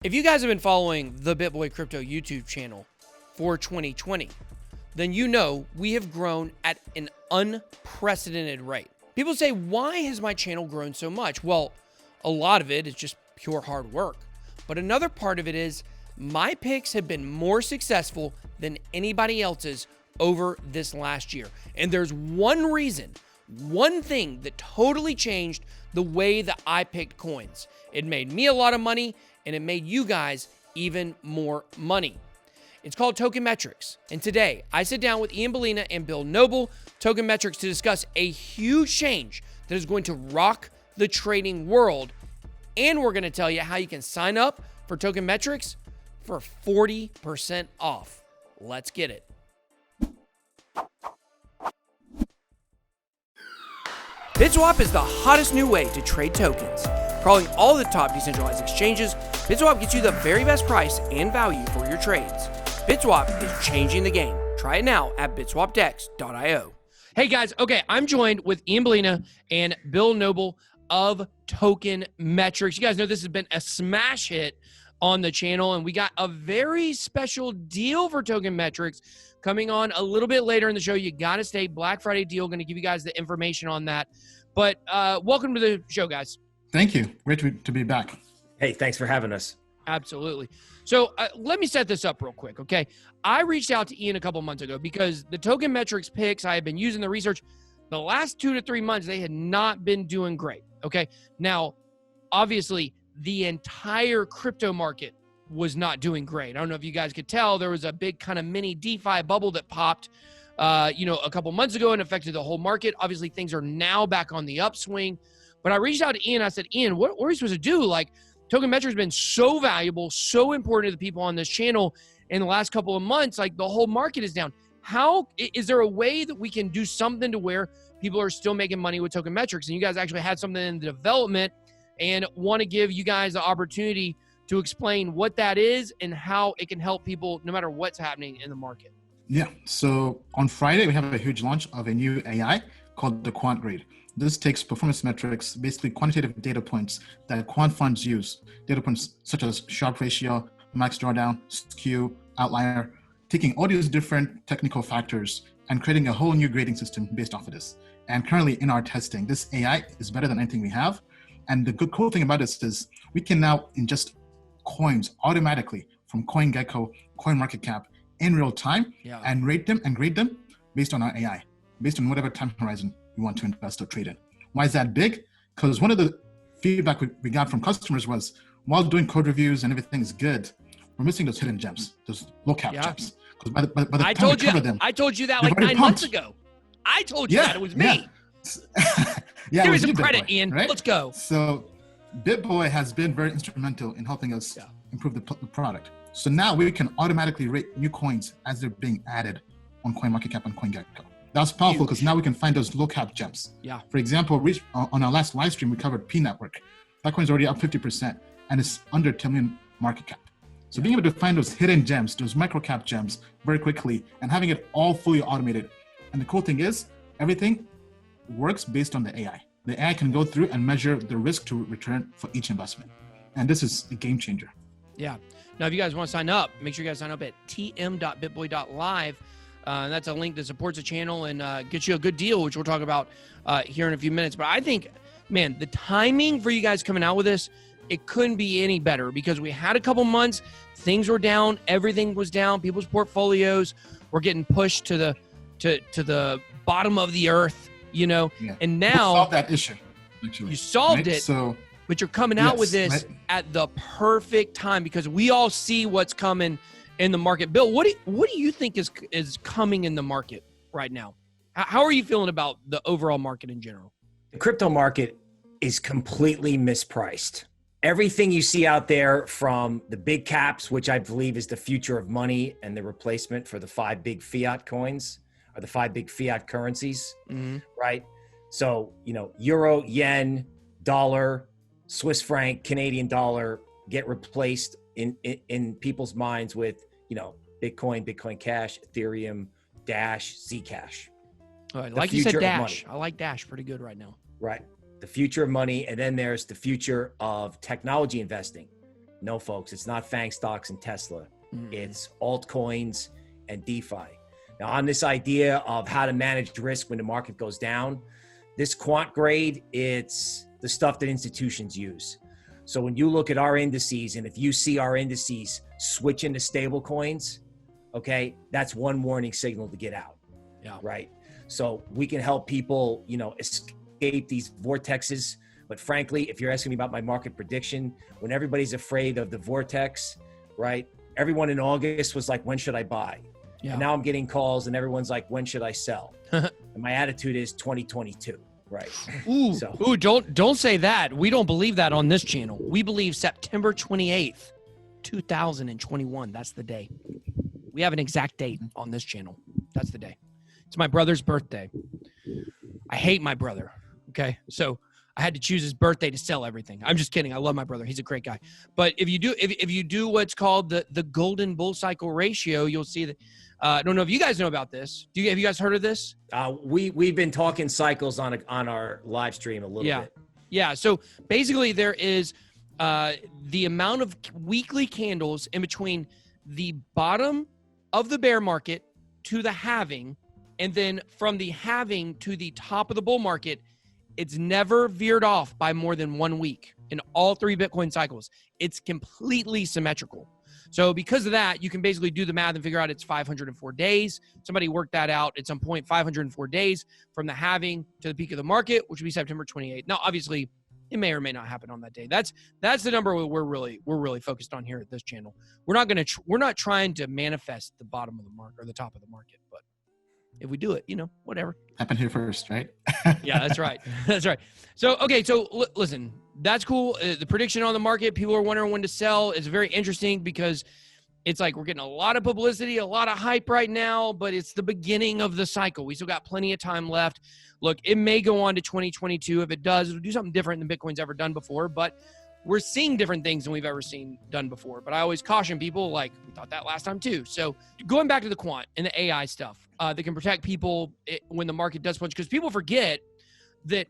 If you guys have been following the BitBoy Crypto YouTube channel for 2020, then you know we have grown at an unprecedented rate. People say, why has my channel grown so much? Well, a lot of it is just pure hard work. But another part of it is my picks have been more successful than anybody else's over this last year. And there's one reason, one thing that totally changed the way that I picked coins. It made me a lot of money, and it made you guys even more money. It's called Token Metrics. And today, I sit down with Ian Balina and Bill Noble, Token Metrics, to discuss a huge change that is going to rock the trading world. And we're going to tell you how you can sign up for Token Metrics for 40% off. Let's get it. BitSwap is the hottest new way to trade tokens. Crawling all the top decentralized exchanges, BitSwap gets you the very best price and value for your trades. BitSwap is changing the game. Try it now at bitswapdex.io. Hey guys, okay, I'm joined with Ian Balina and Bill Noble of Token Metrics. You guys know this has been a smash hit on the channel, and we got a very special deal for Token Metrics coming on a little bit later in the show. You got to stay. Black Friday deal, going to give you guys the information on that. But welcome to the show, guys. Thank you. Great to be back. Hey, thanks for having us. Absolutely. So let me set this up real quick, okay? I reached out to Ian a couple months ago because the Token Metrics picks, I had been using the research. The last 2 to 3 months, they had not been doing great, okay? Now, obviously, the entire crypto market was not doing great. I don't know if you guys could tell, there was a big kind of mini DeFi bubble that popped, a couple months ago and affected the whole market. Obviously, things are now back on the upswing. But I reached out to Ian. I said, Ian, what are we supposed to do? Like, Token Metrics has been so valuable, so important to the people on this channel in the last couple of months. Like, the whole market is down. How is there a way that we can do something to where people are still making money with Token Metrics? And you guys actually had something in development and want to give you guys the opportunity to explain what that is and how it can help people no matter what's happening in the market. Yeah. So on Friday, we have a huge launch of a new AI called the Quant Grade. This takes performance metrics, basically quantitative data points that quant funds use, data points such as Sharpe ratio, max drawdown, skew, outlier, taking all these different technical factors and creating a whole new grading system based off of this. And currently in our testing, this AI is better than anything we have. And the cool thing about this is we can now ingest coins automatically from CoinGecko, CoinMarketCap in real time and rate them and grade them based on our AI, based on whatever time horizon we want to invest or trade in. Why is that big? Because one of the feedback we got from customers was, while doing code reviews and everything is good, we're missing those hidden gems, those low cap gems. Because by the time we cover them, I told you that like 9 months ago. I told you that it was me. Yeah, give me some credit, Ian. Right? Let's go. So BitBoy has been very instrumental in helping us improve the product. So now we can automatically rate new coins as they're being added on CoinMarketCap and CoinGecko. That's powerful because now we can find those low cap gems. Yeah. For example, on our last live stream, we covered P Network. That coin's already up 50% and it's under 10 million market cap. So being able to find those hidden gems, those micro cap gems very quickly and having it all fully automated. And the cool thing is everything works based on the AI. The AI can go through and measure the risk to return for each investment. And this is a game changer. Yeah. Now, if you guys want to sign up, make sure you guys sign up at tm.bitboy.live. That's a link that supports the channel and gets you a good deal, which we'll talk about here in a few minutes. But I think, man, the timing for you guys coming out with this, it couldn't be any better because we had a couple months, things were down, everything was down, people's portfolios were getting pushed to the bottom of the earth, and now we solved that issue. Actually, you solved it. So, but you're coming out with this at the perfect time because we all see what's coming in the market. Bill, what do you think is coming in the market right now? How are you feeling about the overall market in general? The crypto market is completely mispriced. Everything you see out there from the big caps, which I believe is the future of money and the replacement for the 5 big fiat coins or the 5 big fiat currencies, right? So, euro, yen, dollar, Swiss franc, Canadian dollar get replaced in people's minds with, Bitcoin, Bitcoin Cash, Ethereum, Dash, Zcash. All right, like you said, Dash. I like Dash pretty good right now. Right. The future of money. And then there's the future of technology investing. No, folks, it's not FANG stocks and Tesla. Mhm. It's altcoins and DeFi. Now, on this idea of how to manage risk when the market goes down, this quant grade, it's the stuff that institutions use. So when you look at our indices, and if you see our indices switch into stable coins, okay, that's one warning signal to get out. Yeah. Right. So we can help people, escape these vortexes. But frankly, if you're asking me about my market prediction, when everybody's afraid of the vortex, right? Everyone in August was like, when should I buy? Yeah. And now I'm getting calls and everyone's like, when should I sell? And my attitude is 2022. Right. Ooh, don't say that. We don't believe that on this channel. We believe September 28th, 2021. That's the day. We have an exact date on this channel. That's the day. It's my brother's birthday. I hate my brother. Okay. So I had to choose his birthday to sell everything. I'm just kidding. I love my brother. He's a great guy. But if you do what's called the golden bull cycle ratio, you'll see that. I don't know if you guys know about this. Have you guys heard of this? We've been talking cycles on our live stream a little bit. Yeah. So basically, there is the amount of weekly candles in between the bottom of the bear market to the halving, and then from the halving to the top of the bull market. It's never veered off by more than 1 week in all 3 Bitcoin cycles. It's completely symmetrical. So because of that, you can basically do the math and figure out it's 504 days. Somebody worked that out at some point, 504 days from the halving to the peak of the market, which would be September 28th. Now, obviously, it may or may not happen on that day. That's the number we're really focused on here at this channel. We're not trying to manifest the bottom of the market or the top of the market, but if we do it, whatever. Happen here first, right? Yeah, that's right. That's right. So, okay. So listen, that's cool. The prediction on the market, people are wondering when to sell. It's very interesting because it's like we're getting a lot of publicity, a lot of hype right now, but it's the beginning of the cycle. We still got plenty of time left. Look, it may go on to 2022. If it does, it'll do something different than Bitcoin's ever done before, but we're seeing different things than we've ever seen done before. But I always caution people, like we thought that last time too. So going back to the quant and the AI stuff that can protect people when the market does plunge, because people forget that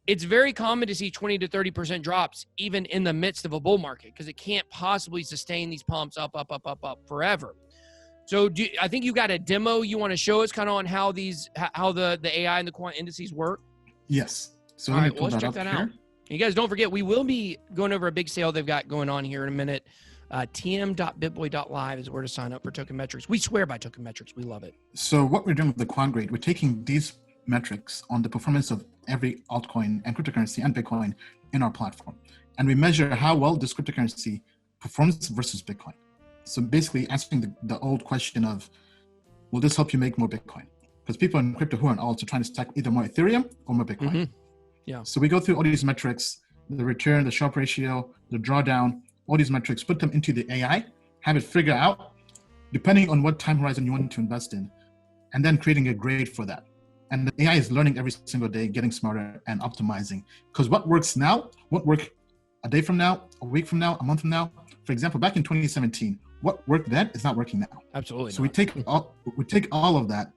it's very common to see 20 to 30% drops even in the midst of a bull market, because it can't possibly sustain these pumps up forever. So I think you got a demo you want to show us kind of on how the AI and the quant indices work? Yes. So all let me right, pull let's that check up that here. out. You guys don't forget, we will be going over a big sale they've got going on here in a minute. tm.bitboy.live is where to sign up for Token Metrics. We swear by Token Metrics. We love it. So what we're doing with the quant grade, we're taking these metrics on the performance of every altcoin and cryptocurrency and Bitcoin in our platform. And we measure how well this cryptocurrency performs versus Bitcoin. So basically answering the old question of, will this help you make more Bitcoin? Because people in crypto who are also trying to stack either more Ethereum or more Bitcoin. Mm-hmm. Yeah. So we go through all these metrics, the return, the Sharpe ratio, the drawdown, all these metrics, put them into the AI, have it figure out, depending on what time horizon you want to invest in, and then creating a grade for that. And the AI is learning every single day, getting smarter and optimizing. Because what works now won't work a day from now, a week from now, a month from now. For example, back in 2017, what worked then is not working now. Absolutely. So we take all of that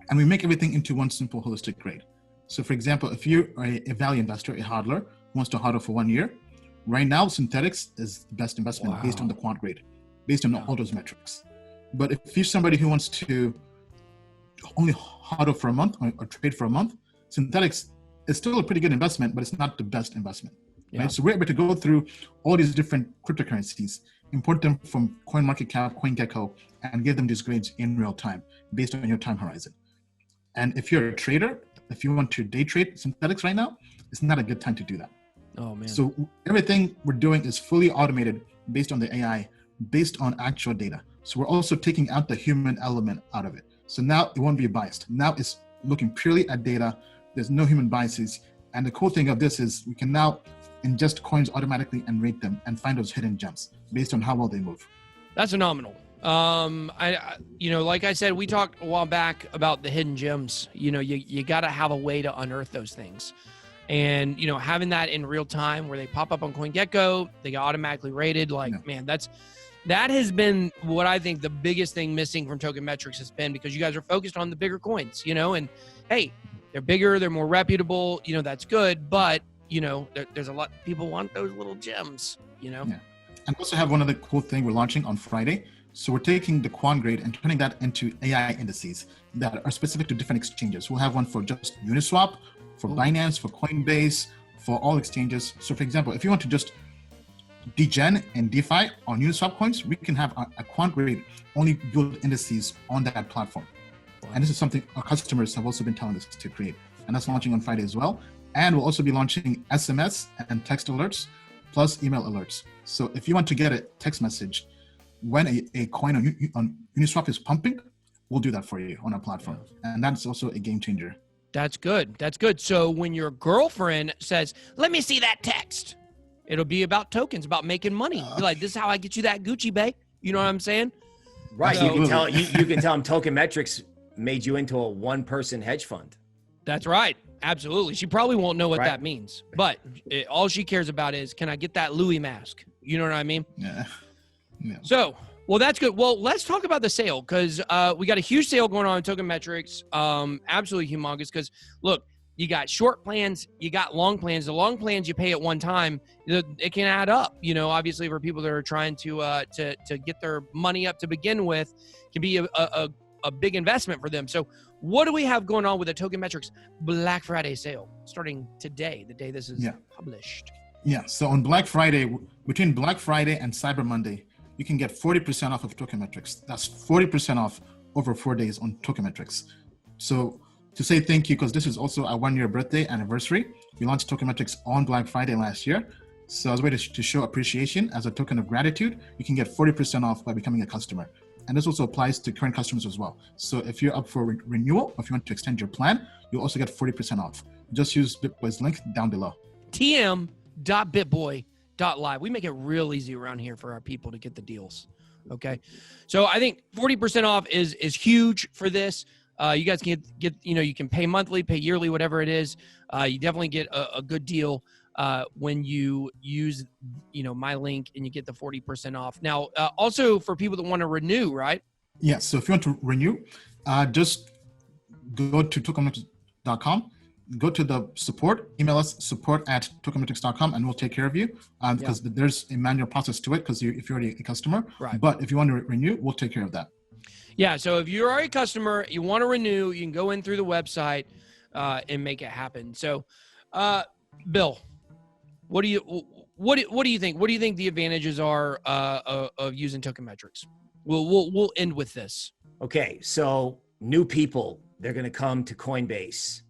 and we make everything into one simple holistic grade. So for example, if you're a value investor, a hodler, who wants to hodl for 1 year, right now, Synthetics is the best investment based on the quant grade, based on all those metrics. But if you're somebody who wants to only hodl for a month or trade for a month, Synthetics is still a pretty good investment, but it's not the best investment. Yeah. Right? So we're able to go through all these different cryptocurrencies, import them from CoinMarketCap, CoinGecko, and give them these grades in real time based on your time horizon. And if you're a trader, if you want to day trade Synthetics right now, it's not a good time to do that. Oh man. So everything we're doing is fully automated based on the AI, based on actual data. So we're also taking out the human element out of it. So now it won't be biased. Now it's looking purely at data. There's no human biases. And the cool thing of this is we can now ingest coins automatically and rate them and find those hidden gems based on how well they move. That's phenomenal. Like I said, we talked a while back about the hidden gems. You got to have a way to unearth those things. And, having that in real time where they pop up on CoinGecko, they get automatically rated. Man, that has been what I think the biggest thing missing from Token Metrics has been, because you guys are focused on the bigger coins, and hey, they're bigger, they're more reputable, that's good. But, there's a lot, people want those little gems, Yeah. And also have one other cool thing we're launching on Friday. So we're taking the quant grade and turning that into AI indices that are specific to different exchanges. We'll have one for just Uniswap, for Binance, for Coinbase, for all exchanges. So for example, if you want to just degen and DeFi on Uniswap coins, we can have a quant grade only build indices on that platform. And this is something our customers have also been telling us to create. And that's launching on Friday as well. And we'll also be launching SMS and text alerts, plus email alerts. So if you want to get a text message when a coin on Uniswap is pumping, we'll do that for you on our platform. And that's also a game changer. That's good. That's good. So when your girlfriend says, let me see that text, it'll be about tokens, about making money. Be like, this is how I get you that Gucci, babe. You know what I'm saying? Right. So, you can tell them Token Metrics made you into a one-person hedge fund. That's right. Absolutely. She probably won't know what that means, but all she cares about is, can I get that Louis mask? You know what I mean? Yeah. So, well, that's good. Well, let's talk about the sale, because we got a huge sale going on in Token Metrics. Absolutely humongous, because look, you got short plans, you got long plans. The long plans you pay at one time, it can add up. You know, obviously for people that are trying to get their money up to begin with, can be a big investment for them. So what do we have going on with the Token Metrics Black Friday sale starting today, the day this is published? Yeah. So on Black Friday, between Black Friday and Cyber Monday, you can get 40% off of Token Metrics. That's 40% off over 4 days on Token Metrics. So to say thank you, because this is also our 1-year birthday anniversary, we launched Token Metrics on Black Friday last year. So as a way to show appreciation, as a token of gratitude, you can get 40% off by becoming a customer. And this also applies to current customers as well. So if you're up for renewal, or if you want to extend your plan, you'll also get 40% off. Just use BitBoy's link down below. tm.bitboy.live. We make it real easy around here for our people to get the deals. Okay. So I think 40% off is huge for this. You guys can get, you can pay monthly, pay yearly, whatever it is. You definitely get a good deal when you use, my link and you get the 40% off. Now, also for people that want to renew, right? Yeah. So if you want to renew, just go to tokenmetrics.com, go to the support, email us support@tokenmetrics.com, and we'll take care of you. Because there's a manual process to it, because if you're already a customer. Right. But if you want to renew, we'll take care of that. Yeah, so if you're already a customer, you want to renew, you can go in through the website and make it happen. So, Bill, what do you think? What do you think the advantages are of using Token Metrics? We'll end with this. Okay, so new people, they're going to come to Coinbase,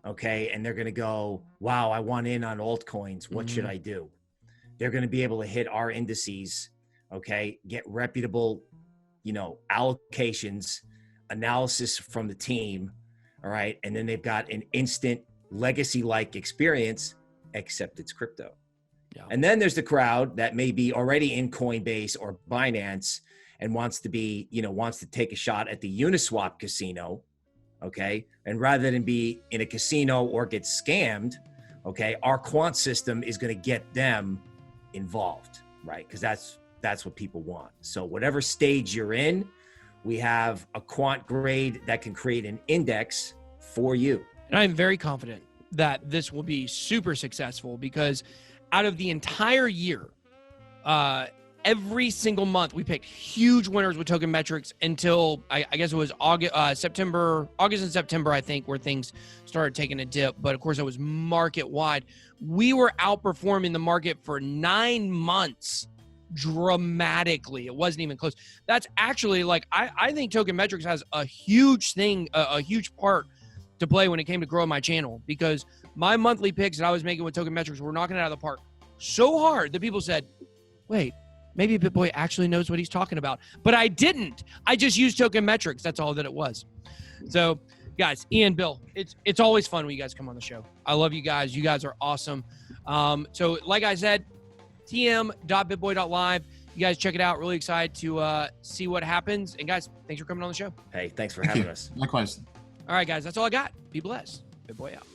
okay, and they're going to go, wow, I want in on altcoins. What should I do? They're going to be able to hit our indices, okay, get reputable allocations, analysis from the team. All right. And then they've got an instant legacy-like experience, except it's crypto. Yeah. And then there's the crowd that may be already in Coinbase or Binance and wants to take a shot at the Uniswap casino. Okay. And rather than be in a casino or get scammed, okay, our quant system is going to get them involved, right? Because that's what people want. So whatever stage you're in, we have a quant grade that can create an index for you. And I'm very confident that this will be super successful, because out of the entire year, every single month we picked huge winners with Token Metrics until I guess it was August and September, I think, where things started taking a dip. But of course, it was market wide. We were outperforming the market for 9 months. Dramatically. It wasn't even close. That's actually I think Token Metrics has a huge part to play when it came to growing my channel, because my monthly picks that I was making with Token Metrics were knocking it out of the park so hard that people said, wait, maybe BitBoy actually knows what he's talking about. But I didn't. I just used Token Metrics. That's all that it was. So guys, Ian, Bill, it's always fun when you guys come on the show. I love you guys. You guys are awesome. So like I said, tm.bitboy.live. You guys check it out. Really excited to see what happens. And guys, thanks for coming on the show. Hey, thanks for having us. Likewise. All right, guys, that's all I got. Be blessed. BitBoy out.